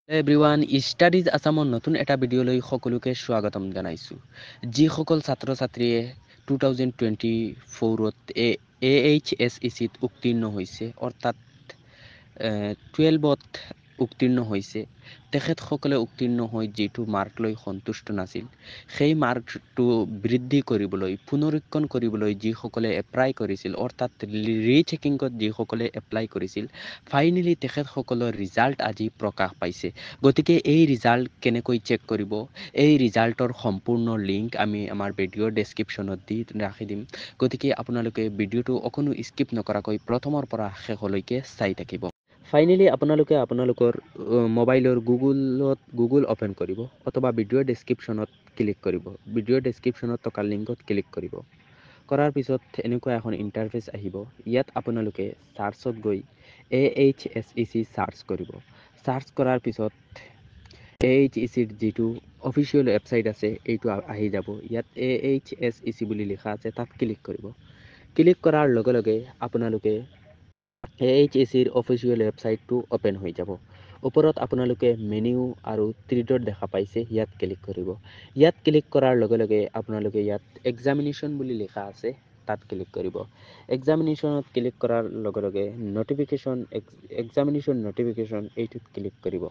everyone studies আছামৰ নতুন এটা ভিডিঅ'লৈ সকলোকে স্বাগতম জনাইছোঁ যিসকল ছাত্ৰ ছাত্ৰীয়ে 2024ত AHSECত উত্তীৰ্ণ হৈছে অৰ্থাৎ 12ত উত্তীৰ্ণ হৈছে তেখেতসকলে উত্তীৰ্ণ হৈ যিটো মাৰ্ক লৈ সন্তুষ্ট নাছিল সেই মাৰ্কটো বৃদ্ধি কৰিবলৈ পুনৰীক্ষণ কৰিবলৈ যিসকলে এপ্লাই কৰিছিল অৰ্থাৎ ৰিচেকিঙত যিসকলে এপ্লাই কৰিছিল ফাইনেলি তেখেতসকলৰ ৰিজাল্ট আজি প্ৰকাশ পাইছে গতিকে এই ৰিজাল্ট কেনেকৈ চেক কৰিব এই ৰিজাল্টৰ সম্পূৰ্ণ লিংক আমি আমাৰ ভিডিঅ'ৰ ডেছক্ৰিপশ্যনত দি ৰাখি দিম গতিকে আপোনালোকে ভিডিঅ'টো অকণো স্কিপ নকৰাকৈ প্ৰথমৰ পৰা শেষলৈকে চাই থাকিব ফাইনেলি আপোনালোকে আপোনালোকৰ মোবাইলৰ গুগল অপেন কৰিব অথবা ভিডিঅ'ৰ ডেছক্ৰিপশ্যনত ক্লিক কৰিব ভিডিঅ'ৰ ডেছক্ৰিপশ্যনত থকা লিংকত ক্লিক কৰিব কৰাৰ পিছত এনেকুৱা এখন ইণ্টাৰফেচ আহিব ইয়াত আপোনালোকে চাৰ্চত গৈ AHSEC চাৰ্চ কৰিব চাৰ্চ কৰাৰ পিছত AHECৰ যিটো অফিচিয়েল ৱেবছাইট আছে এইটো আহি যাব ইয়াত AHSEC বুলি লিখা আছে তাত ক্লিক কৰিব ক্লিক কৰাৰ লগে লগে আপোনালোকে AHSECৰ অফিচিয়েল ৱেবছাইটটো অপেন হৈ যাব ওপৰত আপোনালোকে মেনিউ আৰু ত্ৰিডট দেখা পাইছে ইয়াত ক্লিক কৰিব ইয়াত ক্লিক কৰাৰ লগে লগে আপোনালোকে ইয়াত এক্সামিনেশ্যন বুলি লিখা আছে তাত ক্লিক কৰিব এক্সামিনেশ্যনত ক্লিক কৰাৰ লগে লগে এক্সামিনেশ্যন নটিফিকেশ্যন এইটোত ক্লিক কৰিব